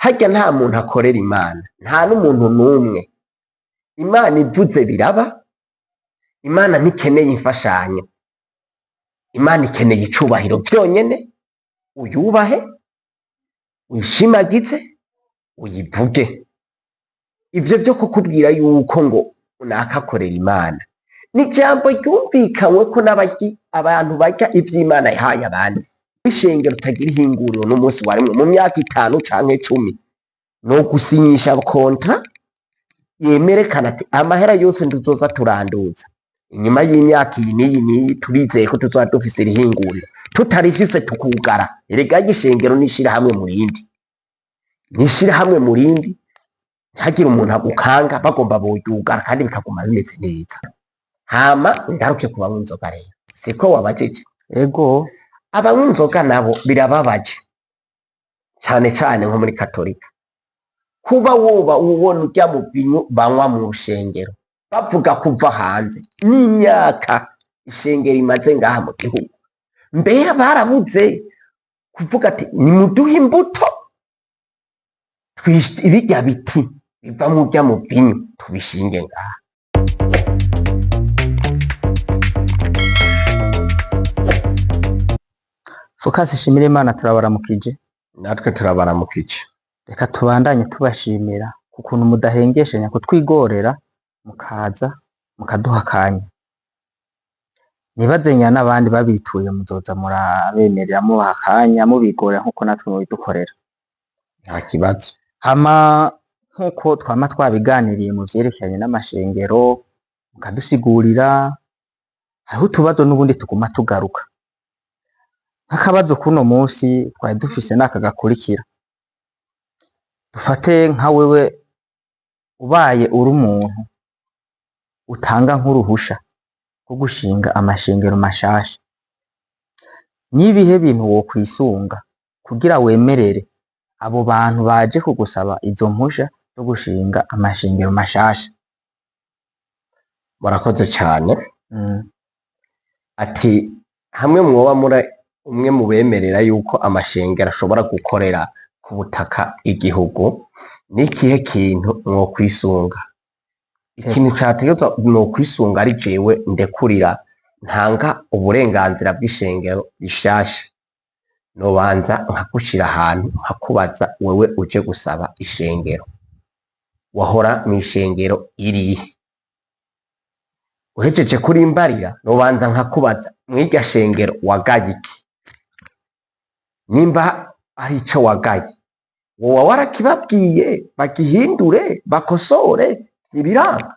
harya nta muntu akorera Imana, nta n'umuntu n'umwe. Imana ivuze biraba. Imana ntikeneye imfashanyo, Imana ikeneye icubahiro byonyene. Uyubahe, uyishimagize, uyivuge. Ivyo vyo kukubwira yuko ngo unakakorera Imana ni ijambo ryumvikanywe ko abantu barya ivy'Imana yahaye abandi. Ishengero utagira ihinguriro n'umunsi warimwe mu myaka 5 canke 10 no gusinyisha kontra yemerekana ati amahera yose nduzoza turanduza inyuma y'imyaka iyi n'iyi turizeye ko tuzoba dufise irihinguriro, tutarifise tukugara. Erega igishengero nishira hamwe mu rindi ntihagire umuntu agukanga bagomba boyugara kandi bikaguma bimeze neza. Hama ngaruke ku banywa inzoga rero, siko wabajije? Ego, abanywa inzoga nabo birababaje cyane cyane nko muri Katolika. Kuba woba ubona urya mu binyu banywa mu rushengero bavuga kuva hanze n'imyaka ishengero imaze ngaha mu gihugu, mbere barabuze kuvuga ati nimuduhe imbuto ibirya biti biva mu rya mu binyu tubishinge ngaha. Focus ishimira Imana, turabaramukije. Natwe turabaramukije. Reka tubandanye tubashimira kukuntu mudahengeshanya kutwigorera mukaza mukaduha akanya. Nibazenya n'abandi babituye muzoza murabemerera mubaha akanya mubigorera nkuko natwe mubidukorera. Nta kibazo. Hama nkuko twama twabiganiriye mu vyerekeranye n'amashengero mukadusigurira, hariho utubazo n'ubundi tuguma tugaruka. Nk'akabazo kuno munsi twari dufise n'aka gakurikira. Dufate nka wewe ubaye uri umuntu utanga nk'uruhusha rwo gushinga amashengero mashasha, n'ibihe bintu wo kwisunga kugira wemerere abo bantu baje kugusaba izo mpusha zo gushinga amashengero mashasha? Murakoze cyane. Ati hamwe mwoba muri umwe mu bemerera yuko amashengero ashobora gukorera ku butaka igihugu, n'ikihe kintu mwo kwisunga? Ikintu categezwa mwo kwisunga ari jewe ndekurira ntanga uburenganzira bw'ishengero rishasha, nobanza nkagushira ahantu nkakubaza wewe uje gusaba ishengero, wahora mw'ishengero irihe? Uhejeje kurimbarira nobanza nkakubaza mw'irya shengero wagaye iki? Nimba ari ico wagaye wowe warakibabwiye bagihindure bakosore ibiranga?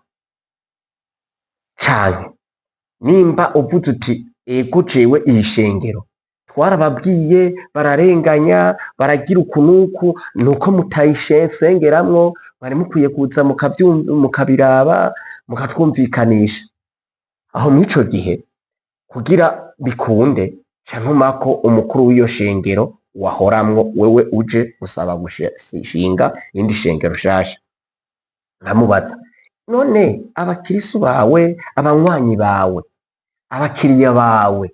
Canke nimba uvuze uti ego jewe iyi shengero twarababwiye bararenganya baragira ukunuku nuko mutayishengeramwo, mwari mukwiye kuza mukabiraba mukatwumvikanisha, aho mw'ico gihe kugira bikunde cantumako umukuru w'iyo shengero wahoramwo wewe uje gusaba gushinga indi shengero shasha, nkamubaza none abakirisu bawe, abanywanyi bawe, abakiriya bawe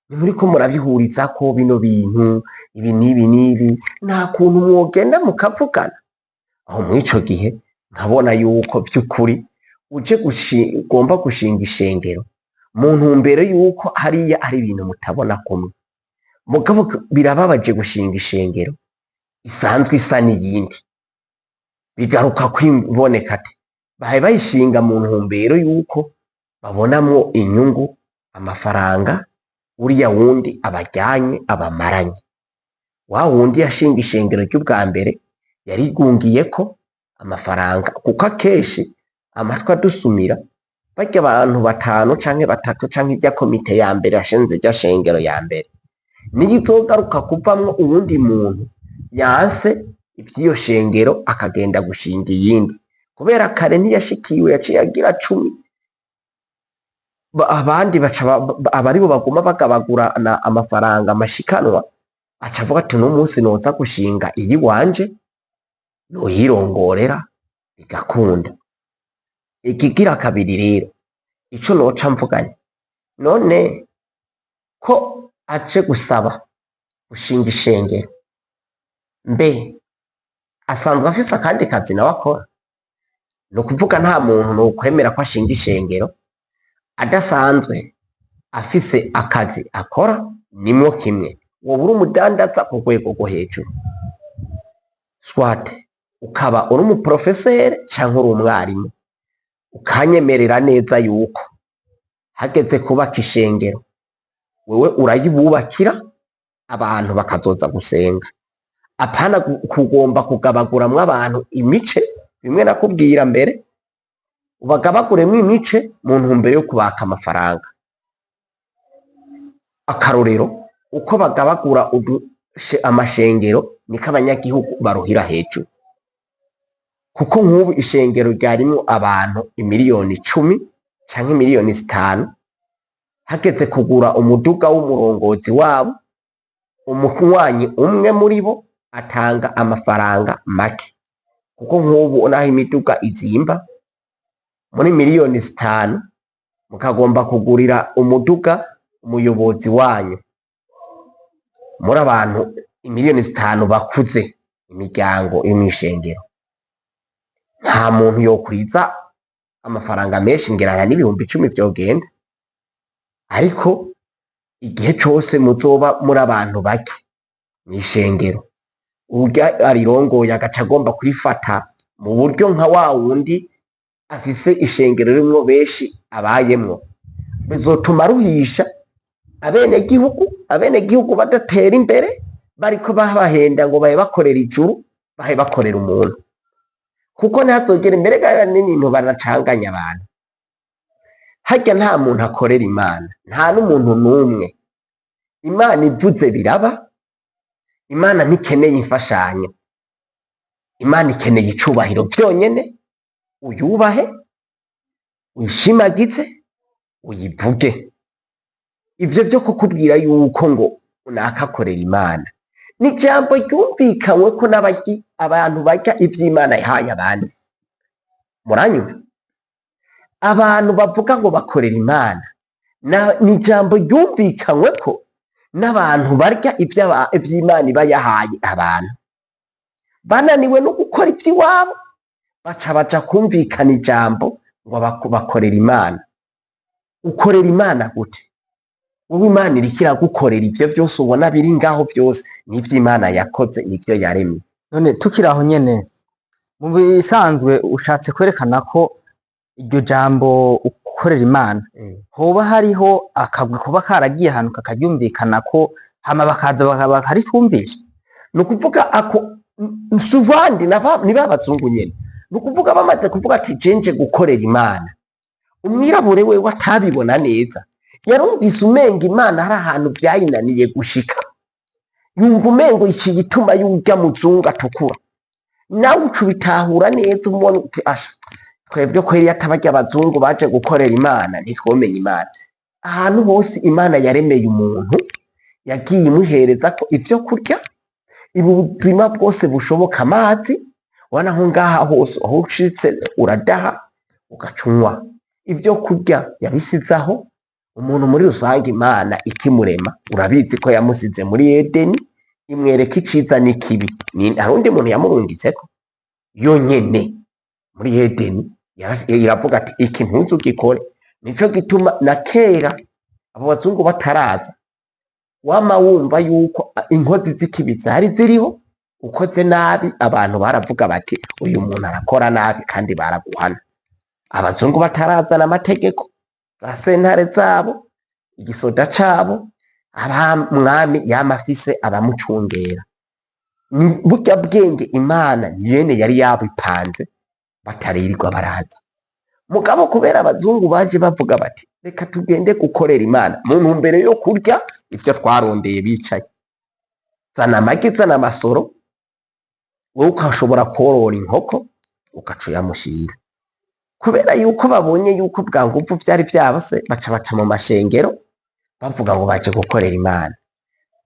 nimuriko murabihurizako bino bintu ibi n'ibi nta kuntu mwogenda mukavugana? Aho mw'ico gihe nkabona yuko vy'ukuri uje ugomba gushinga ishengero mu ntumbero yuko hariya ari ibintu mutabona kumwe. Mugabo birababaje gushinga ishengero isanzwe isa n'iyindi, bigaruka kwiboneka ati bahe bayishinga mu ntumbero yuko babonamwo inyungu, amafaranga, uriya wundi abajyanye abamaranye. Wa wundi yashinga ishengero ry'ubwa mbere yarigungiyeko amafaranga, kuko akenshi amatwi adusumira barya abantu 5 canke 3 canke irya komite ya mbere yashinze irya shengero ya mbere niyo izogaruka kuvamwo uwundi muntu yanse ivy'iyo shengero akagenda gushinga iyindi, kubera kare ntiyashikiwe yaciye agira 10 abandi abaribo baguma bagabagurana amafaranga amashikanwa, aca avuga ati no munsi noza gushinga iyi wanje noyirongorera bigakunda. Ikigira kabiri rero ico noca mvuganye, none ko aje gusaba gushinga ishengero, mbe asanzwe afise akandi kazi nawe akora. Ni ukuvuga nta muntu nokwemera ko ashinga ishengero adasanzwe afise akazi akora. Nimwo kimwe woba uri umudandaza ku rwego rwo hejuru, swate ukaba uri umuprofeseri canke uri umwarimu, ukanyemerera neza yuko hageze kubaka ishengero wewe urayibubakira abantu bakazoza gusenga, apana kugomba kugabaguramwo abantu imice. Bimwe nakubwira mbere, ubagabaguremwo imice mu ntumbero yo kubaka amafaranga. Akarorero, uko bagabagura amashengero niko abanyagihugu baruhira hejuru, kuko nk'ubu ishengero ryarimwo abantu imiliyoni 10 canke imiliyoni 5, hageze kugura umuduga w'umurongozi wabo, umunywanyi umwe muri bo atanga amafaranga make, kuko nk'ubu naho imiduga izimba muri miliyoni 5 mukagomba kugurira umuduga umuyobozi wanyu muri abantu imiliyoni 5 bakuze imiryango y'imishengero, nta muntu yokwiza amafaranga menshi ngerana n'ibihumbi 10 vyogenda. Ariko igihe cose muzoba muri abantu bake mw'ishengero, urya arirongoye agaca agomba kwifata mu buryo nka wa wundi afise ishengero rimwo benshi abayemwo, bizotuma ruhisha abenegihugu badatera imbere, bariko bahenda ngo bahe bakorera ijuru, bahe bakorera umuntu, kuko ntihazogera imbere n'ibintu banacanganya abantu. Harya nta muntu akorera Imana, nta n'umuntu n'umwe. Imana ivuze biraba. Imana ntikeneye imfashanyo, Imana ikeneye icubahiro vyonyene. Uyubahe, uyishimagize, uyivuge. Ivyo vyo kukubwira yuko ngo unakakorera Imana ni jambo ryumvikanywe ko abantu barya ivy'Imana yahaye abandi. Muranyumva? Abantu bavuga ngo bakorera Imana ni jambo ryumvikanywe ko n'abantu barya ivy'Imana iba yahaye abantu. Bananiwe no gukora ivy'iwabo, baca kumvikana ijambo ngo bakorera Imana. Ukorera Imana gute? Wowe Imana iriko iragukorera ivyo vyose ubona biri ngaho vyose n'ivyo Imana yakoze, n'ivyo yaremye. None tukiri aho nyene, mu bisanzwe ushatse kwerekana ko iryo jambo ukorera Imana hoba hariho akagwi kuba karagiye ahantu kakaryumvikana ko hama bakaza bakaritwumvisha. Ni ukuvuga ako nsuvandi ni babazungu nyene. Ni ukuvuga bamaze kuvuga ati jenje gukorera Imana, umwirabure wewe atabibona neza, yarumvise umenga Imana hari ahantu vyayinaniye gushika, yumva umengo iki gituma yurya muzungu atukura. Nawe uca ubitahura neza, umubona uti asha twebwe kweri atabarya abazungu baje gukorera Imana ntitwomenye Imana. Ahantu hose Imana yaremeye umuntu yagiye imuhereza ko ivyo kurya, ubuzima bwose bushoboka, amazi. Wana nko ngaha hose aho ucitse uradaha ugacunywa ivyo kurya yabisizaho. Umuntu muri rusange Imana ikimurema urabizi ko yamusize muri Edeni, imwereka iciza n'ikibi. Hari undi muntu yamurungitseko yonyene muri Edeni, iravuga ati iki ntuzugikore. Nico gituma na kera abo bazungu bataraza wama wumva yuko inkozi z'ikibi zari ziriho. Ukoze nabi abantu baravuga bati uyu muntu arakora nabi, kandi baraguhana. Abazungu batarazana amategeko, za sentare zabo, igisoda cabo, mwami yama afise abamucungera. Ni burya bwenge Imana nyene yari yabipanze bataririrwa baraza. Mugabo kubera abazungu baje bavuga bati reka tugende gukorera Imana mu ntumbero yo kurya ivyo twarondeye bicaye, zana amagi, zana amasoro, wowe ukashobora korora inkoko ugaca uyamushira. Kubera yuko babonye yuko bwa nguvu vyari vyabase, baca mu mashengero bavuga ngo baje gukorera Imana.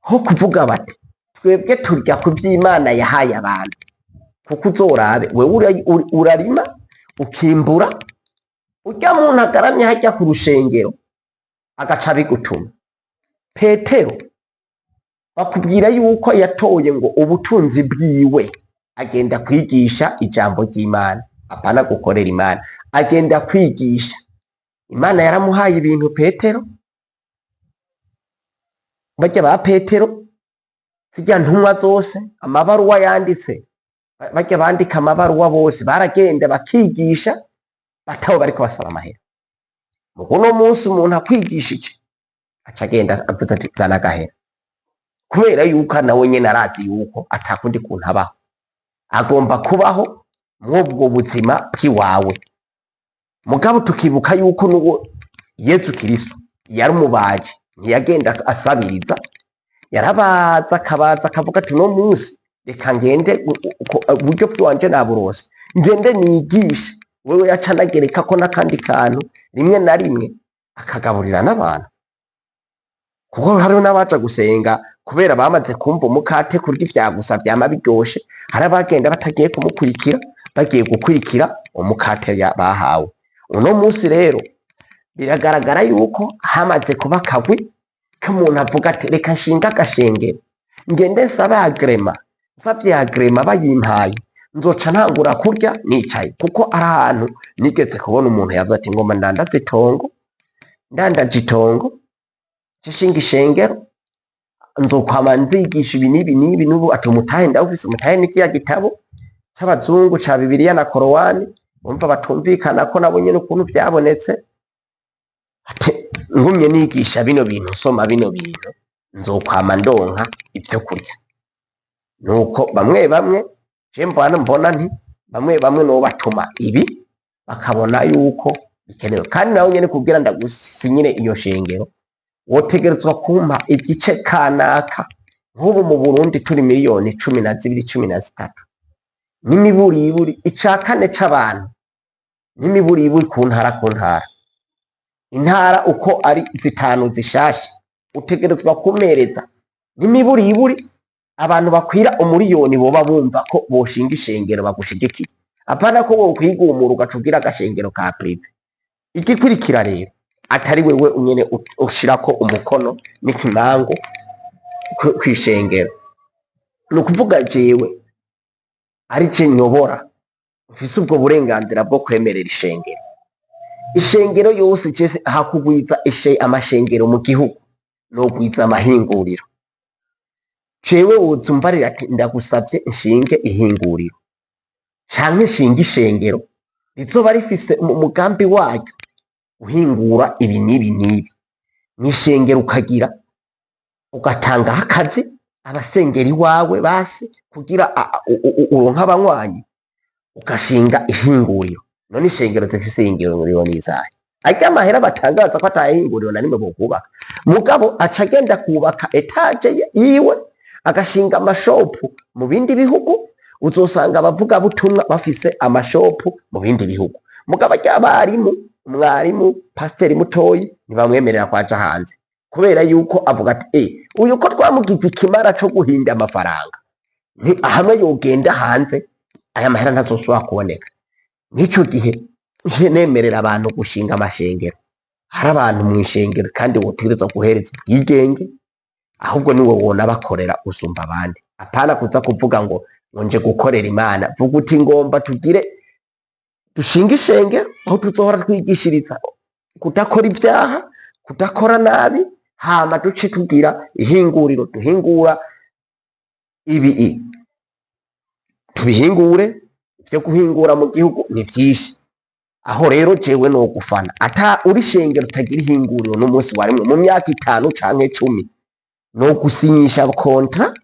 Ho kuvuga bati twebwe turya ku vy'Imana yahaye abantu, kuko uzorabe wewe urarima ukimbura, urya muntu agaramye harya ku rushengero agaca bigutuma. Petero bakubwira yuko yatoye ngo ubutunzi bwiwe agenda kwigisha ijambo ry'Imana, apana gukorera Imana, agenda kwigisha. Imana yaramuhaye ibintu Petero, barya ba Petero zijya ntumwa zose, amabaruwa yanditse, barya bandika amabaruwa bose baragenda bakigisha bataho bariko basaba amahera. Muguno munsi umuntu akwigishije aca agenda avuze ati zana agahera, kubera yuko nawe nyene arazi yuko atakundi kuntu abaho, agomba kubaho mw'ubwo buzima bw'iwawe. Mugabo tukibuka yuko n'uwo Yezu Kristo yari umubaji, ntiyagenda asabiriza, yarabaza akavuga ati no munsi reka ngende uburyo bw'iwanje naburose, ngende nigishe. Wewe yaca anagereka ko n'akandi kantu rimwe na rimwe akagaburira n'abantu, kuko hariho n'abaja gusenga kubera bamaze kumva umukate kurya ivya gusa vyama biryoshe, hari abagenda batagiye kumukurikira, bagiye gukurikira umukate bahawe. Uno munsi rero biragaragara yuko hamaze kuba akagwi k'umuntu avuga ati reka nshinga agashengero, ngende nsabe agrema, nsavye agrema bayimpaye nzoca ntangura kurya nicaye. Kuko ari ahantu nigeze kubona umuntu yavuze ati ngoma ndandaje itongo nshinga ishengero, nzokwama nzigisha ibi n'ibi n'ibi, n'ubu ati umutahe ndawufise, umutahe ni kiya gitabo c'abazungu ca Bibiliya na Korowani, bumva batumvikana ko nabo nyene ukuntu vyabonetse. Ati ngumye nigisha bino bintu, nsoma bino bintu, nzokwama ndonka ivyo kurya. Nuko bamwe je mbona nti bamwe no batuma ibi bakabona yuko bikenewe, kandi nawe nyene kugira ndagusinyire iyo shengero wotegerezwa kumpa igice kanaka. Nk'ubu mu Burundi turi miliyoni 12, 13, n'imiburiburi ica kane c'abantu, n'imiburiburi ku ntara intara uko ari zitanu zishasha, utegerezwa kumereza n'imiburiburi abantu bakwira umuriyoni boba bumva ko boshinga ishengero bagushigikiye, apana ko wokwigumura ugacugira agashengero ka prive. Igikurikira rero atari wewe unyene ushirako umukono n'ikimango kwishengero, no kuvuga jewe ari je nyobora ufise ubwo burenganzira bwo kwemerera ishengero. Ishengero yose cese hakugwiza amashengero mu gihugu no gwiza amahinguriro. Cewe wozumbarira ati ndagusavye nshinge ihinguriro canke nshinge ishengero rizoba rifise umugambi waryo uhingura ibi n'ibi n'ibi, n'ishengero ukagira ugatanga akazi abasengeri wawe basi kugira uronka abanywanyi, ugashinga ihinguriro. None ishengero zifise ihinguriro n'izahe? Arya amahera batangaza ko atahinguriro na rimwe bokubaka, mugabo aca agenda kubaka etaje yiwe, agashinga amashopu mu bindi bihugu. Uzosanga abavuga butumwa bafise amashopu mu bindi bihugu, mugabo ry'abarimu, umwarimu pasiteri mutoyi ntibamwemerera kwaja hanze, kubera yuko avuga ati uyu ko twamugize ikimara co guhinda amafaranga, hamwe yogenda hanze aya mahera ntazosubira kuboneka. Nico gihe nje nemerera abantu gushinga amashengero. Hari abantu mu ishengero kandi wotegerezwa guhereza ubwigenge, ahubwo niwe wona bakorera usumba abandi, apana kuza kuvuga ngo nje gukorera Imana. Vuga uti ngomba tugire dushinga ishengero aho tuzohora twigishiriza kudakora ibyaha, kudakora nabi, hama duce tugira ihinguriro duhingura ibi tubihingure. Ivyo guhingura mu gihugu ni vyinshi, aho rero jewe no gufana ata uri shengero utagira ihinguriro n'umunsi warimwe mu myaka 5 canke 10 no gusinyisha kontra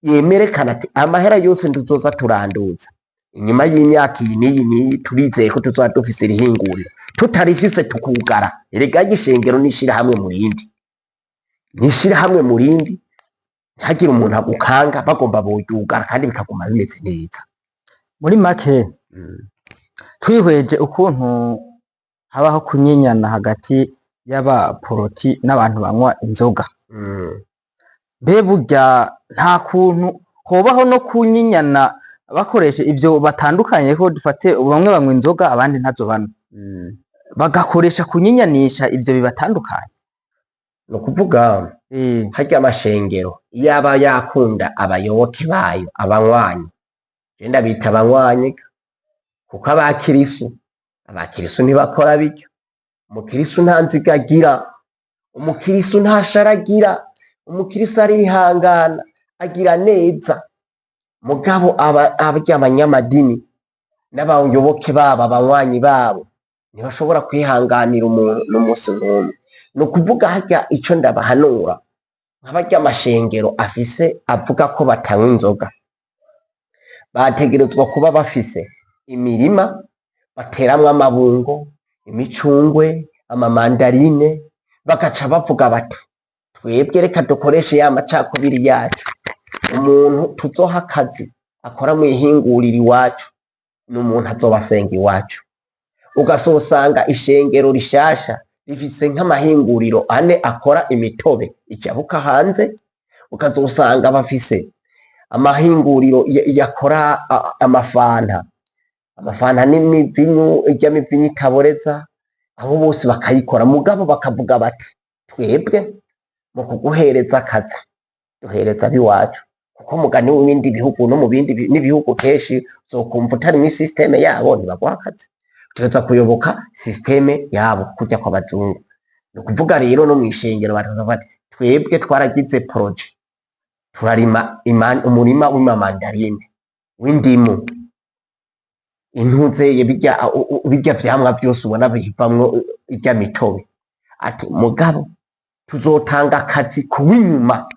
yemerekana ati amahera yose nduzoza turanduza inyuma y'imyaka iyi n'iyi turizeye ko tuzoba dufise ihinguriro. Tutarifise tukugara, erega gishengero nishira hamwe mu rindi ntagira umuntu agukanga, bagomba boyugara kandi bikaguma bimeze neza. Muri make twihweje ukuntu habaho kunyinyana hagati y'abaporoti n'abantu banywa inzoga, mbe burya nta kuntu hobaho no kunyinyana bakoresha ivyo batandukanye, ko dufate bamwe banywa inzoga abandi ntazo banywa, bagakoresha kunyinyanisha ivyo bibatandukanye. No kuvuga harya amashengero yaba yakunda abayoboke bayo abanywanyi, genda bita abanywanyi kuko abakirisu ntibakora bityo. Umukirisu nta nziga agira, umukirisu nta shara agira, umukirisu arihangana agira neza. Mugabo abarya abanyamadini n'abayoboke babo abanywanyi babo ntibashobora kwihanganira umuntu n'umunsi n'umwe. Ni ukuvuga harya ico ndabahanura nk'abarya amashengero afise avuga ko batanywa inzoga, bategerezwa kuba bafise imirima bateramwo amabungo, imicungwe, amamandarine, bagaca bavuga bati twebwe reka dukoreshe ya macakubiri yacu. Umuntu tuzoha akazi akora mw'ihinguriro iwacu ni umuntu azobasenga iwacu. Ugasanga ishengero rishasha rifise nk'amahinguriro 4 akora imitobe ijabuka hanze, ukazosanga bafise amahinguriro yakora amafanta n'imivinyu, irya mivinyu itaboreza, abo bose bakayikora. Mugabo bakavuga bati twebwe mu kuguhereza akazi duhereza abiwacu, kuko mugani w'ibindi bihugu no mu bindi n'ibihugu kenshi zokumva utari muri systeme yabo ntibaguha akazi, utegerezwa kuyoboka systeme yabo kurya kw'abazungu. Ni ukuvuga rero no mw'ishengero baravuga bati twebwe twaragize projet turarima umurima w'amamandarine, w'indimu, intuzeye birya vyamwa vyose ubona bivamwo irya mitobe. Ati mugabo tuzotanga akazi kuw'inyuma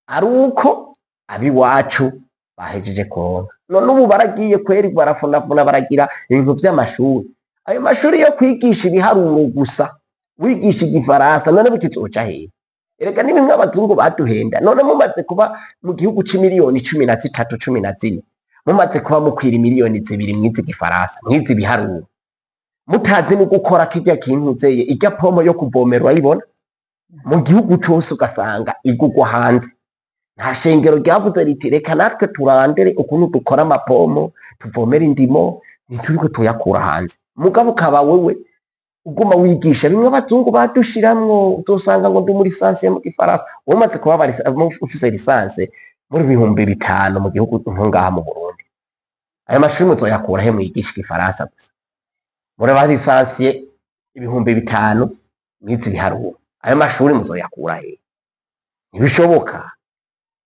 ari uko abiwacu bahejeje kuronka. None ubu baragiye kweri barafunafuna baragira ibintu vy'amashuri. Ayo mashuri yo kwigisha ibiharuro gusa, wigisha igifaransa, none bikizoca hehe? Erega ni bimwe abazungu baduhenda. None mumaze kuba mu gihugu c'imiliyoni 13 14, mumaze kuba mukwira miliyoni 2 mwizi gifaransa, mwizi biharuro, mutazi no gukora kirya kintuzeye irya pomo yo kuvomera urayibona mu gihugu cose, ugasanga igugwa hanze. Nta shengero ryavuze riti reka natwe turandere ukuntu dukora amapomo tuvomera indimo ntituriko tuyakura hanze. Mugabo ukaba wewe uguma wigisha bimwe abazungu badushiramwo, uzosanga ngo ndi muri lisansi mu gifaransa, umaze kuba ufise lisansi muri 5,000 mu gihugu nkungaha mu Burundi. Ayo mashuri muzoyakura he mwigisha igifaransa gusa? Muri ba lisansi 5,000 mwizi biharuro, ayo mashuri muzoyakura he? Ntibishoboka.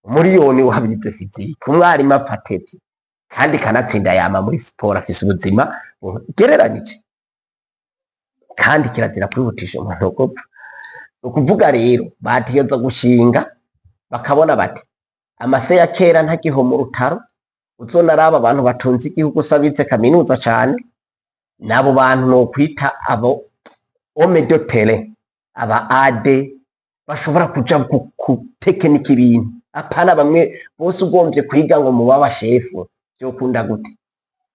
Umuriyoni wabize fiziki, umwarimu apateti kandi kanatsinda yama muri siporo, afise ubuzima gereranije, kandi kirazira kwihutisha umuntu gupfa. Ukuvuga rero bategeza gushinga bakabona bati amase ya kera ntagiho mu rutaro, uzonaraba abantu batunze igihugu sabize kaminuza cane, nabo bantu no kwita abo homme de terrain, aba AD bashobora kuja ku tekiniki ibintu. Apana bamwe bose ugombye kwiga ngo muba abashefu byokunda gute?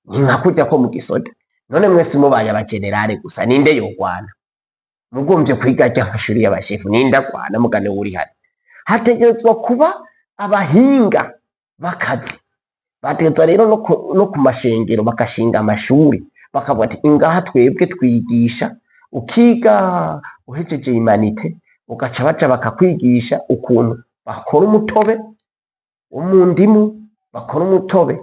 Ni nka kurya ko mu gisoda. None mwese mubaye abagenerale gusa ninde yogwana? Mugombye kwiga rya mashuri y'abashefu ninde agwana? Mugane uri hari. Hategezwa kuba abahinga bakazi. Bategezwa rero no ku mashengero bakashinga amashuri, bakavuga ati ingaha twebwe twigisha, ukiga uhejeje imanite ugaca baca bakakwigisha ukuntu bakora umutobe wo mu ndimu, bakora umutobe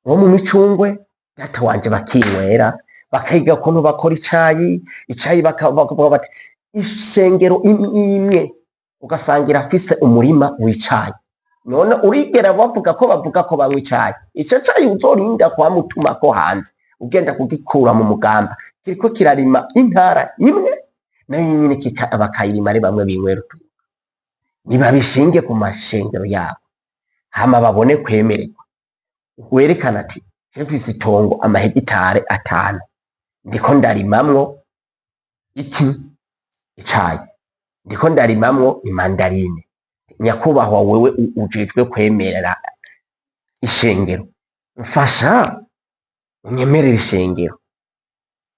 wo mu micungwe, data wanje bakinywera, bakiga ukuntu bakora icayi bakavuga bati ishengero imwe ugasangira afise umurima w'icayi. None urigera bavuga ko banywa icayi? Ico cayi uzorinda kwamutuma ko hanze ugenda kugikura mu mugamba, kiriko kirarima intara imwe nayo nyine bakayirima ari bamwe binywera utu. Nibabishinge ku mashengero yabo, hama babone kwemererwa. Werekana ati mfise itongo amahegitare 5 ndiko ndarimamwo icayi, ndiko ndarimamwo imandarine. Nyakubahwa wewe ujejwe kwemerera ishengero, mfasha unyemerera ishengero,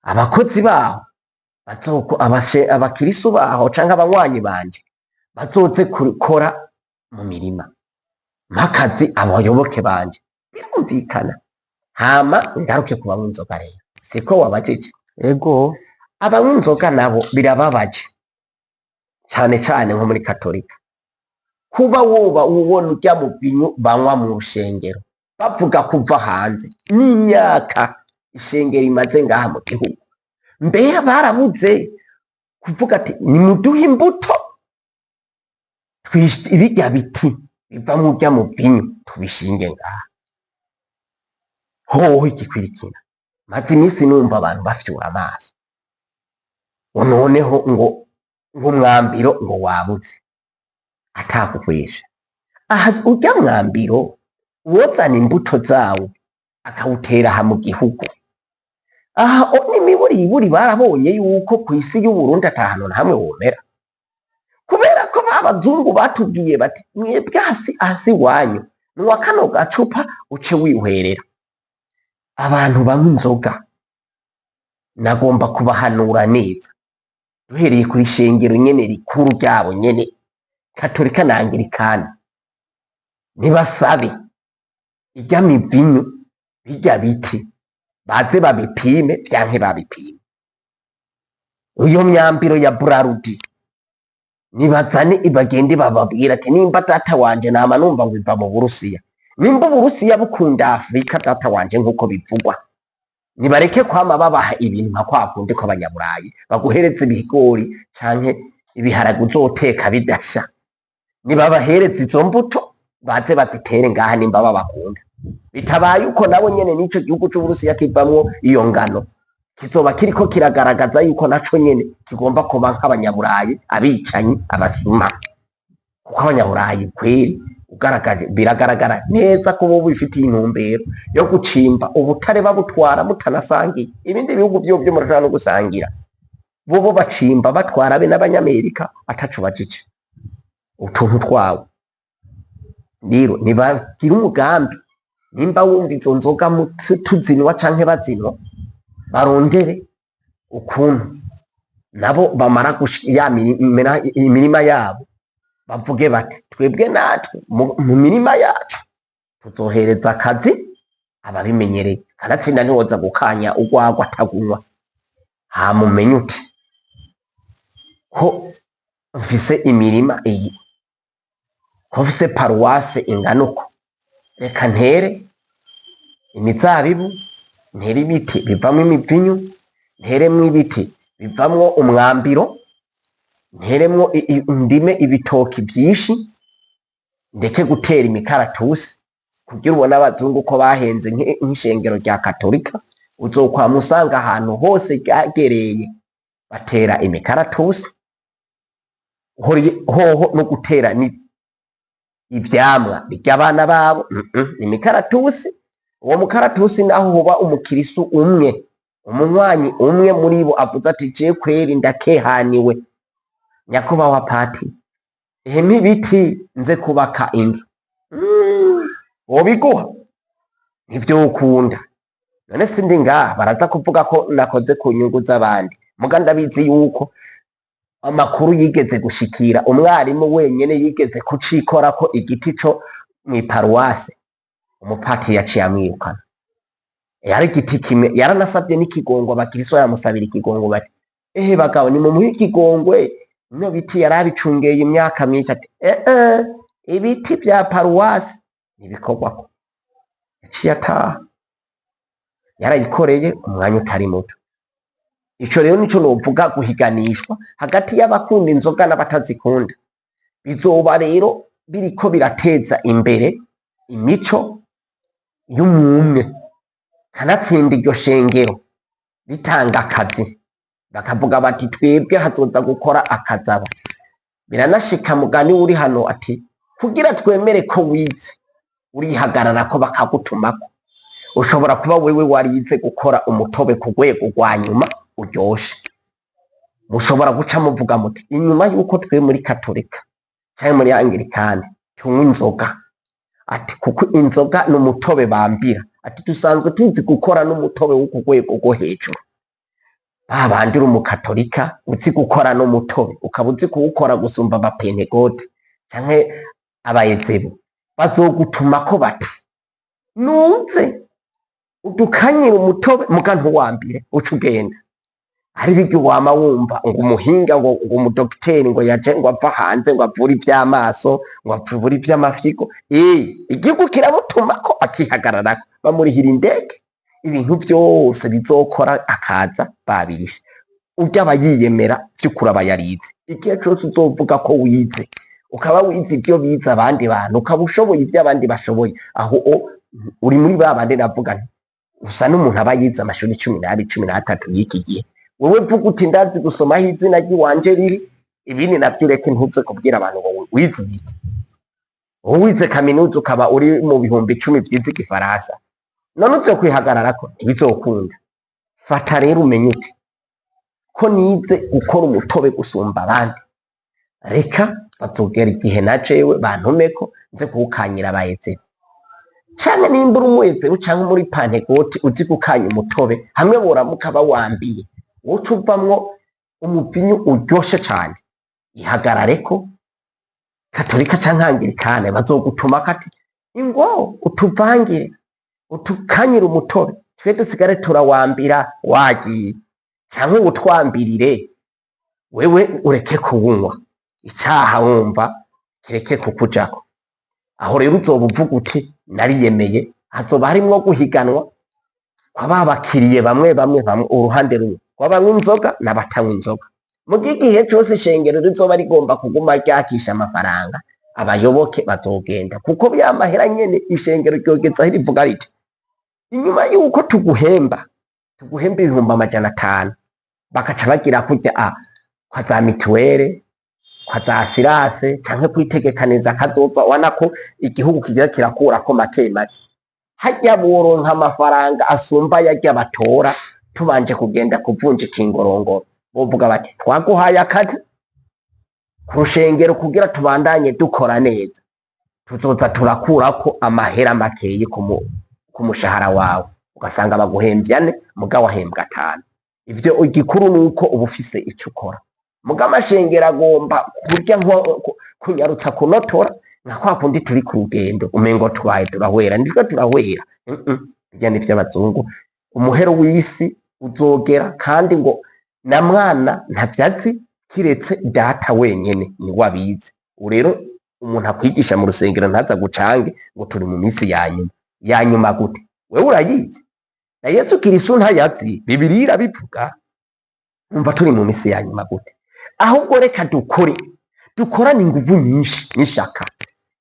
abakozi baho abakirisu baho canke abanywanyi banje bazoze gukora mu mirima mpakazi abayoboke banje. Birumvikana. Hama ngaruke ku banywa inzoga rero, siko wabajije? Ego, abanywa inzoga nabo birababaje cane cane nko muri katolika. Kuba woba ubona urya mu vinyu banywa mu rushengero, bavuga kuva hanze n'imyaka ishengero imaze ngaha mu gihugu, mbeya barabuze kuvuga ati nimuduhe imbuto birya biti biva mu rya mu vinyu tubishinge ngaha. Hoho igikwirikira maze iminsi numva abantu bafyura amaso, noneho ngo umwambiro ngo wabuze atakukwesha. Aha urya mwambiro wozana imbuto zawo akawutera aha mu gihugu, aha n'imiburiburi barabonye yuko ku isi y'Uburundi atahantu na hamwe womera, kubera ko babazungu batubwiye bati mwebwe hasi wanyu nuwa kano gacupa uce wihwerera. Abantu banywa inzoga nagomba kubahanura neza, duhereye ku ishengero nyene rikuru ryabo nyene Katolika na Anglikani, nibasabe irya mivinyu birya biti baze babipime vyanke babipime. Uyo myambiro ya Burarudi nibazane ibagende bababwira ati nimba data wanje nama numva ngo iva mu Burusiya, nimba Uburusiya bukunda Afrika data wanje nkuko bivugwa, nibareke kwama babaha ibintu nka kwakundi ko abanyaburayi baguhereza ibigori canke ibiharage uzoteka bidasha, nibabahereza izo mbuto baze bazitere ngaha nimba babakunda. Bitabaye uko nabo nyene nico gihugu c'Uburusiya kivamwo iyo ngano kizoba kiriko kiragaragaza yuko naco nyene kigomba kuba nk'abanyaburayi abicanyi abasuma, kuko abanyaburayi kweri ugaragaje biragaragara neza ko bo bifitiye intumbero yo gucimba ubutare babutwara mutanasangiye. Ibindi bihugu byo murashaka no gusangira, bo bacimba batwara be n'abanyamerika ataco bajije utuntu twawo. Rero nibagira umugambi, nimba wumva izo nzoga tuzinwa canke bazinwa, barondere ukuntu nabo bamara imirima yabo bavuge bati twebwe natwe mu mirima yacu tuzohereza akazi ababimenyereye, kanatsinda ntiwoza gukanya urwagwa atagunywa. Hamumenye uti ko mfise imirima iyi, ko mfise paruwase ingana uko, reka ntere imizabibu, ntere ibiti bivamwo imivinyu, nteremwo ibiti bivamwo umwambiro, nteremwo ndime ibitoki vyinshi, ndeke gutera imikaratusi kugira ubona abazungu ko bahenze nk'ishengero rya Katolika. Uzokwama usanga ahantu hose ryagereye batera imikaratusi, hoho no gutera ivyamwa birya abana babo imikaratusi. Uwo mukaratusi naho hoba umukirisu umwe, umunywanyi umwe muri bo avuze ati je kweri ndakehaniwe nyakubahwa pati, ehema ibiti nze kubaka inzu, wobiguha? Nivyo ukunda? None sindi ngaha baraza kuvuga ko nakoze ku nyungu z'abandi, muga ndabizi yuko amakuru yigeze gushikira umwarimu wenyene yigeze kucikora ko igiti co mw'iparuwase, umupati yaciye amwirukana. Yari igiti kimwe, yaranasabye n'ikigongo, abakiriso yamusabira ikigongo bati ehe bagabo ni mumuhe ikigongwe, ino biti yarabicungeye imyaka myinshi. Ati ibiti vya paruwase nibikorwako. Yaciye ataha, yarayikoreye umwanya utari muto. Ico rero nico novuga guhiganishwa hagati y'abakunda inzoga n'abatazikunda. Bizoba rero biriko birateza imbere imico y'umwumwe, kanatsinda iryo shengero ritanga akazi, bakavuga bati twebwe hazoza gukora akazaba. Biranashika mugani uri hano ati kugira twemere ko wize urihagarara ko bakagutumako. Ushobora kuba wewe warize gukora umutobe ku rwego rwa nyuma uryoshe, mushobora guca muvuga muti inyuma yuko twe muri Katolika cyangwa muri Anglikani tunywa inzoga, ati kuko inzoga n'umutobe bambira, ati dusanzwe tuzi gukora n'umutobe wo ku rwego rwo hejuru. Babandira umukatolika uzi gukora n'umutobe ukaba uzi kuwukora gusumba abapentekote canke abayezebo, bazogutumako bati nuze udukanyira umutobe muga ntuwambire uca ugenda. hari ibyo wama wumva ngo umuhinga ngo umudokiteri ngo yaje ngo ava hanze ngo avura iby'amaso ngo avura iby'amafyigo igihugu kirabutuma ko akihagarara bamurihira indege ibintu byose bizokora akaza babirisha ujya abayiyemera by'ukuri aba yarize igihe cyose uzovuga ko wize ukaba wize ibyo bize abandi bantu ukaba ushoboye ibyo abandi bashoboye aho uri muri ba bandi navuga nti usa n'umuntu aba yize amashuri 12-13 y'iki gihe wewe vuga uti ndazi gusomaho izina ry'iwanje riri ibindi navyo ureke ntuze kubwira abantu ngo wize iki wize kaminuza ukaba uri mu bihumbi 10 vyize igifaransa none uzo kwihagarara ko ntibizokunda fata rero umenye uti ko nize gukora umutobe gusumba abandi reka bazogera igihe na jewe bantumeko nze kuwukanyira abayeze canke nimba uri umwezero canke muri pantegoti uzi gukanya umutobe hamwe boramuka bawambiye woca uvamwo umuvinyu uryoshe cane ihagarare ko katolika canke angirikane bazogutuma kati ingo utuvangire utukanyira umutobe twe dusigare turawambira wagiye canke utwambirire wewe ureke kuwunywa icaha wumva kireke kukujako aho rero uzoba uvuga uti nariyemeye hazoba harimwo guhiganwa kw'ababakiriye bamwe uruhande rumwe kw'abanywa inzoga n'abatanywa inzoga mu gihe cyose ishengero rizoba rigomba kuguma ryakisha amafaranga abayoboke bazogenda kuko byamahera nyene ishengero ryogeza aho rivuga riti inyuma yuko tuguhemba 500 bakaca bagira kurya kwa za mituwere kwa za asirase canke kwitegekaniza kazoza wana ko igihugu kigira kirakura ko make make hajya boronka amafaranga asumba yajya batora tubanje kugenda kuvunjika ingorongoro bovuga bati twaguhaye akazi kurushengero kugira tubandanye dukora neza tuzoza turakurako amahera makeye ku mushahara wawe ugasanga baguhembyane muga wahembwa 5 ivyo igikuru nuko ubufise ico ukora muga amashengero agomba kurya nko kunyarutsa kunotora nka kwa kundi turi ku rugendo umengo twaye turahwera ndiko turahwera bijya n'ivyo abazungu umuhero w'isi uzogera kandi ngo na mwana ntavyazi kiretse data wenyene ni wabizi rero umuntu akwigisha mu rusengero ntaza gucange ngo turi mu minsi yanyuma gute wewe urayizi na Yesu Kristo ntayazi Bibiliya irabivuga umva turi mu minsi yanyuma gute ahubwo reka dukorane inguvu nyinshi n'ishaka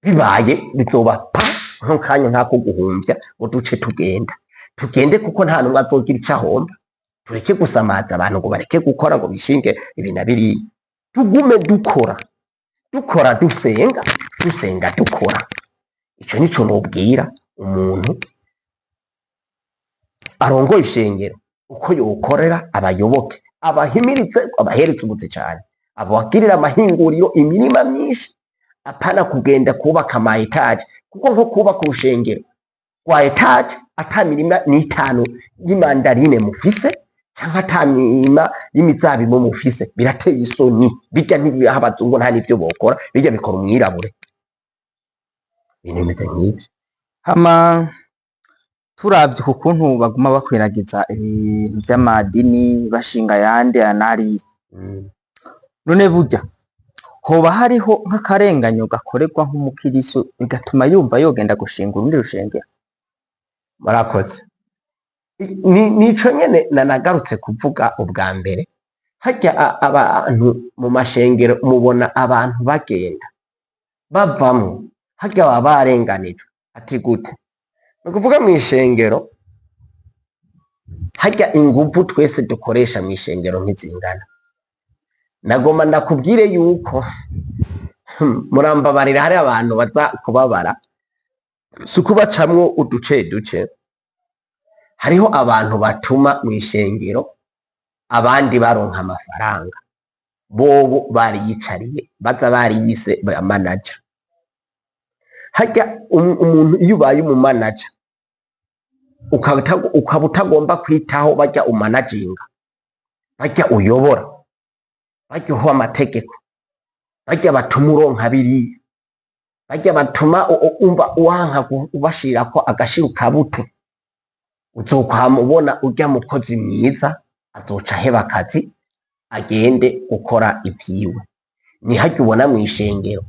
bibaye bizoba pa nk'akanya nkako guhumbya ngo duce tugende kuko nta numwe azogira icahomba tureke gusamaza abantu ngo bareke gukora ngo bishinge ibintu biri tugume dukora dusenga dukora ico nico nobwira umuntu arongoye ishengero uko yokorera abayoboke abahimirize abaheretse ubutse cyane abakirira amahinguriro imirima myinshi apana kugenda kubaka ama etage kuko nko kubaka urushengero rwa etage atamirima n'itanu y'mandarine mufise cyangwa atamirima y'imizabibu mufise birateye isoni bijya ntibiha abazungu nta n'ivyo bokora bijya bikora umwirabure ibintu bimeze nk'ibyo hama turavye ku kuntu baguma bakwiragiza ibintu vy'amadini bashinga yande anari none burya hoba hariho nk'akarenganyo gakorerwa nk'umukiriso bigatuma yumva yogenda gushinga urundi rushengero murakoze nico nyene nanagarutse kuvuga ubwa mbere hajya abantu mu mashengero mubona abantu bagenda bavamwo hajya baba barenganijwe ati gute nukuvuga mu ishengero hajya inguvu twese dukoresha mu ishengero ntizingana nagoma ndakubwire yuko murambabarira hari abantu baza kubabara sukubacamwo uduce hariho abantu batuma mu ishengero abandi baronka amafaranga bobo bariyicariye baza bariyise manager hajya umuntu iyo ubaye umumanager ukaba utagomba kwitaho bajya umanaginga bajya uyobora bajya uha amategeko bajya batuma uronka biriya bajya batuma umva uwanka ubashirako agashiruka buto uzokwamubona urya mukozi mwiza azoca aheba akazi agende gukora ivyiwe. Nihajya ubona mw'ishengero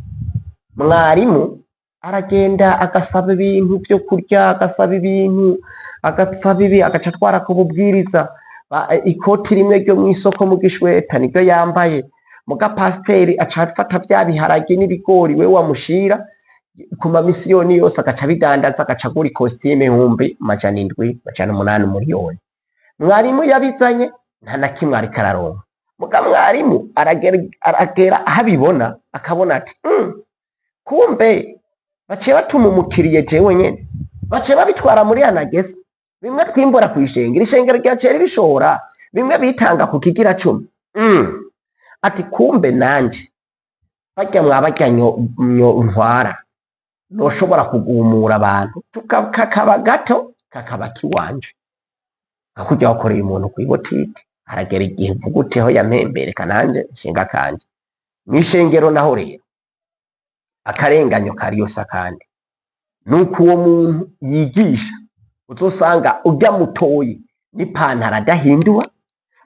mwarimu aragenda agasaba ibintu vyo kurya, agasaba ibintu, agasaba ibi, agaca atwara kububwiriza ikoti rimwe ryo mw'isoko mu gishweta niryo yambaye, muga pasiteri aca afata vya biharage n'ibigori we wamushira ku mamisiyoni yose agaca abidandaza, agaca agura ikositime 700,000 umuriyoni. Mwarimu yabizanye nta na kimwe ariko araronka, muga mwarimu aragera aho abibona akabona ati kumbe baciye batuma umukiriye jewe nyene baciye babitwara muri anagesa, bimwe twimbura kw'ishengero, ishengero ryaciye ribishora, bimwe bitanga ku kigira 10. Ati kumbe nanje barya mwabarya ntwara noshobora kugumura abantu kakaba gato kakaba kiwanje. Akujya wakoreye umuntu kw'ibotike haragera igihe uvuga uti aho yampembereka nanje nshinga kanje. Mw'ishengero naho rero akarenganyo kariyosa kandi nuko uwo muntu yigisha uzosanga urya mutoyi n'ipantaro adahindura,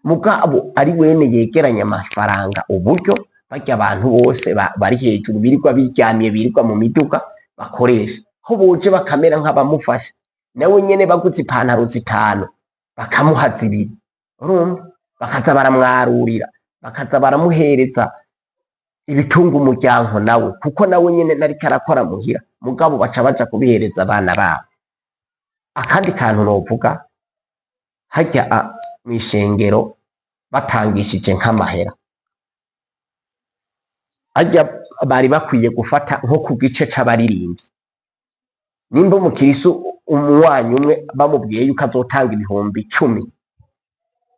mugabo ari wene yegeranya amafaranga uburyo barya abantu bose bari hejuru birirwa biryamiye birirwa mu miduga bakoresha, ho boje bakamera nk'abamufasha, nawe nyene baguze ipantaro 5 bakamuha 2, urumva bakaza baramwarurira, bakaza baramuhereza ibitunga umuryango nawe, kuko nawe nyene nariko arakora muhira, mugabo baca baja kubihereza abana babo. Akandi kantu novuga hajya mw'ishengero batangishije nk'amahera, ajya bari bakwiye gufata nko ku gice c'abaririmbyi. Nimba umukirisu umuwanyi umwe bamubwiye yuko azotanga 10,000,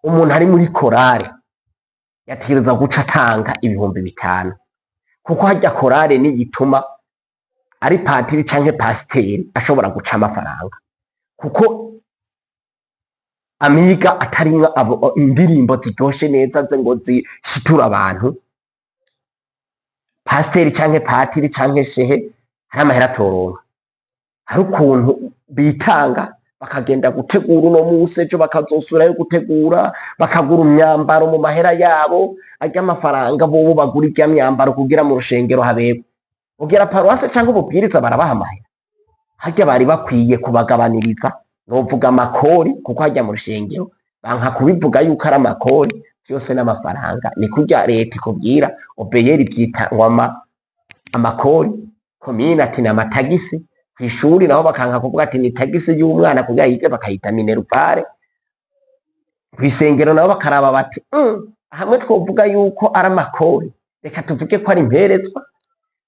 umuntu ari muri korale yategereza guca atanga 5,000, kuko hajya korale niyituma ari patiri canke pasiteri ashobora guca amafaranga, kuko amiga atarimwa indirimbo ziryoshe neza ze ngo zishitura abantu. Pasiteri canke patiri canke shehe hari amahera atoronka, hari ukuntu bitanga bakagenda gutegura uno musi, ejo bakazosubirayo gutegura, bakagura imyambaro mu mahera yabo, arya amafaranga bobo bagura irya myambaro kugira mu rushengero habegwe. Ugera paruwase canke ububwiriza barabaha amahera, harya bari bakwiye kubagabaniriza, novuga amakori, kuko harya mu rushengero banka kubivuga yuko ari amakori, vyose n'amafaranga. Ni kurya leta ikubwira obeyeri byita ngwama amakori, komine ati n'amatagisi, kw'ishuri naho bakanka kuvuga ati ni tagisi y'umwana kugira yige bakayita minerupare, kw'isengero nabo bakaraba bati hamwe twovuga yuko ari amakori reka tuvuge ko ari imperezwa,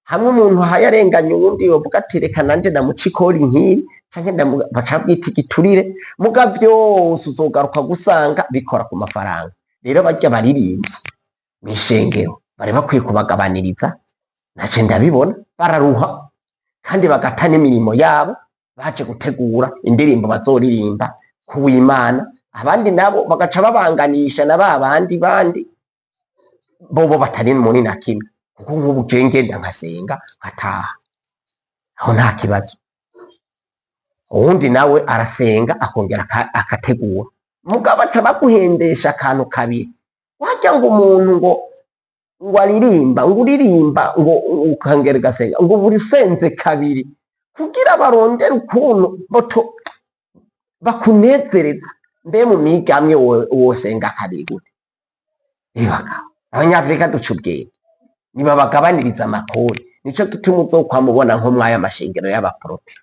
hamwe umuntu hayarenganya uwundi yovuga ati reka nanje ndamuca ikori nkiri canke baca bwita igiturire, muga vyose uzogaruka gusanga bikora ku mafaranga. Rero barya baririmbyi mw'ishengero bari bakwiye kubagabaniriza, naje ndabibona bararuha kandi bagata n'imirimo yabo, baje gutegura indirimbo bazoririmba kuw'Imana, abandi nabo bagaca babanganisha na babandi bobo batari muri na kimwe, kuko nk'ubu je ngenda nkasenga nkataha aho nta kibazo, uwundi nawe arasenga akongera akategura, mugabo baca baguhendesha akantu kabiri. Wajya ngo umuntu ngo uririmba ngo ukangera gasenga ngo buri senze kabiri kugira barondera ukuntu bakunezereza. Mbe mu migamye wosenga kabiri gute? Ibaga abanyafrika duca ubwenge, niba bagabaniriza amakori. Nico gituma uzokwamubona nko mwaya amashengero y'abaproti,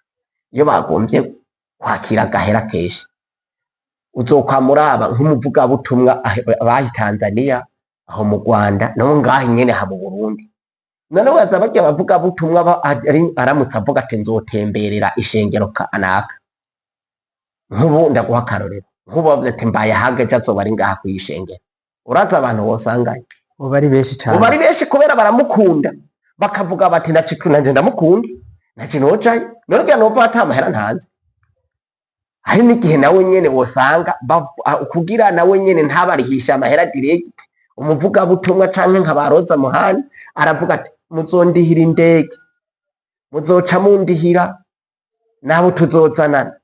iyo bagombye kwakira agahera kenshi uzokwamuraba nk'umuvuga butumwa abahi Tanzania, aho mu Rwanda no ngaho nyene ha mu Burundi. None waza barya bavuga butumwa aramutse avuga ati nzotemberera ishengero kanaka, nk'ubu ndaguha akarorero, nk'ubu bavuze ati mbaye hage azoba ari ngaha kw'ishengero, uraza abantu bosanganye ubu ari benshi cyane, ubu ari benshi kubera baramukunda, bakavuga bati nanje ndamukunda naje nojayo, none bya nova ata amahera ntanze. Hari n'igihe nawe nyene wosanga kugira nawe nyene ntabarihisha amahera direct, umuvuga butumwa canke nkabaroza muhani aravuga ati muzondihira indege, muzoca mundihira nabo tuzozanana,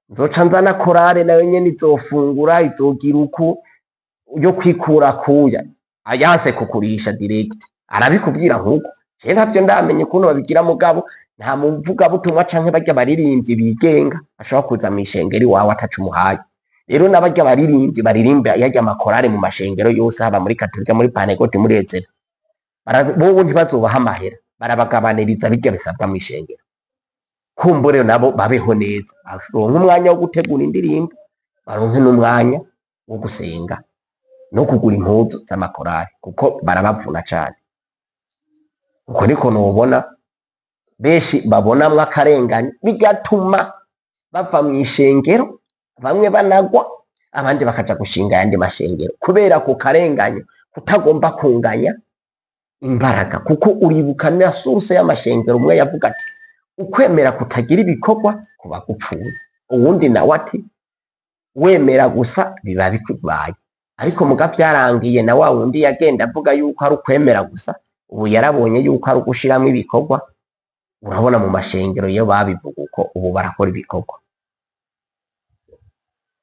nzoca nzana korale nayo nyene izofungura izogira uku, yo kwikura kuya ayanse kukurisha direct arabikubwira nkuko je ntavyo ndamenye ukuntu babigira mugabo nta muvuga butumwa canke barya baririmbyi bigenga ashobora kuza mw'ishengero iwawe ataca umuhaye rero n'abarya baririmbyi baririmba yarya amakorari mu mashengero yose haba muri katolika muri panegoti muri ezera bobo ntibazobaha amahera barabagabaniriza birya bisabwa mw'ishengero kumbure nabo babeho neza baronke umwanya wo gutegura indirimbo baronke n'umwanya wo gusenga no kugura impuzu z'amakorari kuko barabavuna cane uko niko nubona benshi babonamwo akarengane bigatuma bava mw'ishengero bamwe banagwa abandi bakaja gushinga ayandi mashengero kubera ku karengane kutagomba kunganya imbaraga kuko uribuka na source y'amashengero umwe yavuga ati ukwemera kutagira ibikorwa kuba gupfuye uwundi nawe ati wemera gusa biba bikubaye ariko muga vyarangiye na wa wundi yagenda avuga yuko ari ukwemera gusa ubu yarabonye yuko ari ugushiramwo ibikorwa urabona mu mashengero iyo babivuga uko ubu barakora ibikorwa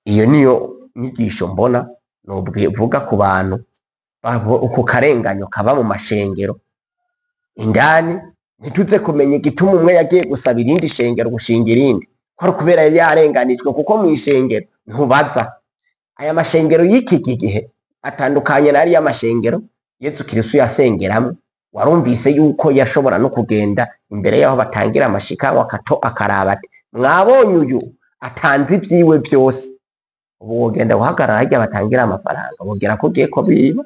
iyo niyo nyigisho mbona novuga ku bantu uko karenganyo kaba mu mashengero indani ntituze kumenya igituma umwe yagiye gusaba irindi shengero gushinga irindi ko ari kubera yarenganijwe kuko mw'ishengero ntubaza aya mashengero y'iki gihe atandukanye n'ari y'amashengero Yesu Kristo yasengeramwe warumvise yuko yashobora no kugenda imbere yaho batangira amashikanwa akato akaraba ati mwabonye uyu atanze ivyiwe byose ubu wogenda guhagarara harya batangira amafaranga bogera ko ugiye ko biba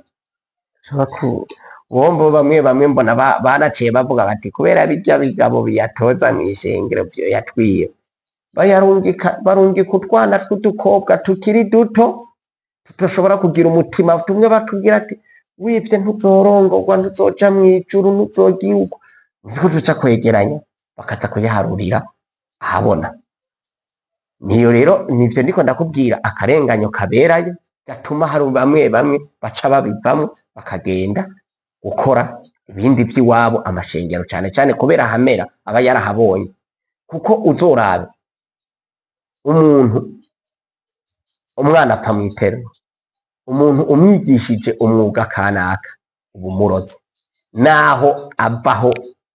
bombo bamwe mbona banaciye bavuga bati kubera birya bigabo biyatoza mw'ishengero vyo yatwiye barungika utwana tw'udukobwa tukiri duto tutoshobora kugira umutima tumwe batubwira ati wivye ntuzorongorwa ntuzoja mw'ijuru ntuzogihugu niko tuca kwegeranya bakaza kuyaharurira ahabona niyo rero nivyo ndiko ndakubwira akarenganyo kaberayo gatuma hari bamwe baca babivamwo bakagenda gukora ibindi vy'iwabo amashengero cane cane kubera hamera aba yarahabonye kuko uzorabe umwana apfa mw'iterwa umuntu umwigishije umwuga kanaka ubumurozi naho avaho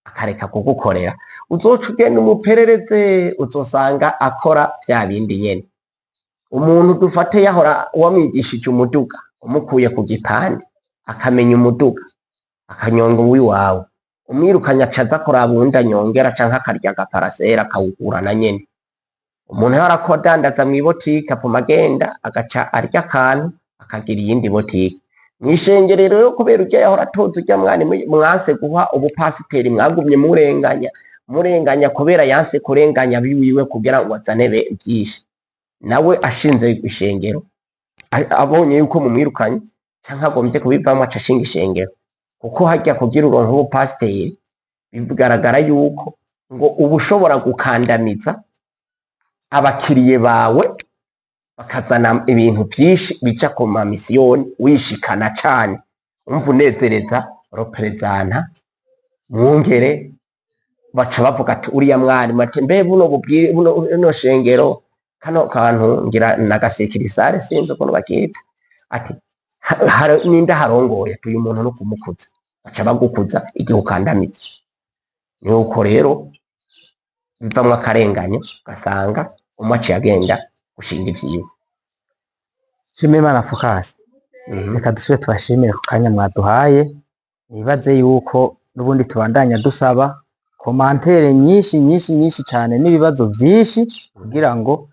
akareka kugukorera uzoca ugenda umuperereze uzosanga akora vya bindi nyene umuntu dufate yahora wamwigishije umuduga umukuye ku gipande akamenya umuduga akanyonga uwiwawe umwirukanya acaza kuraba uwundi anyongera canke akarya agaparasera akawugurana nyene umuntu yahora akodandaza mw'ibotike apfuma agenda agaca arya akantu akagira iyindi botike mw'ishengerero yo kubera urya yahora atoza urya mwana mwanse guha ubupasiteri mwagumye murenganya kubera yanse kurenganya biwiwe kugira ngo azane vyinshi nawe ashinze ishengero abonye yuko mumwirukanye canke agombye kubivamwo aca ashinga ishengero kuko harya kugira uronke ubupasiteri bigaragara yuko ngo uba ushobora gukandamiza abakiriye bawe bakazana ibintu vyinshi bica ku mamisiyoni wishikana cane umva unezereza reperezanta mwungere baca bavuga ati uriya mwarimu ati mbe buno shengero kano kantu ngira nagasekirisare sinzi ukuntu bakita ati ninde harongoye ati uyu muntu no kumukuza baca bagukuza igihe ukandamiza nuko rero bivamwo akarenganyo ugasanga umwe aciye agenda gushinga ivyiwe shimwe Imana Focus reka dusubire tubashimire ku kanya mwaduhaye nibaze yuko n'ubundi tubandanya dusaba komantere nyinshi cane n'ibibazo vyinshi kugira ngo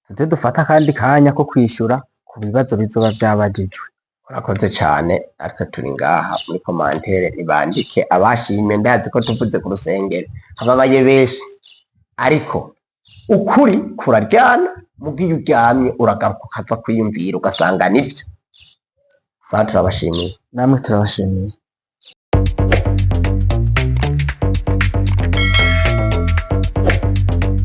tuze dufata akandi kanya ko kwishura ku bibazo bizoba vyabajijwe urakoze cane ariko turi ngaha muri komantere ntibandike abashimye ndazi ko tuvuze ku rusengero ababaye benshi ariko ukuri kuraryana mugiye uryamye uragaruka ukaza kwiyumvira ugasanga nivyo turabashimiye namwe turabashimiye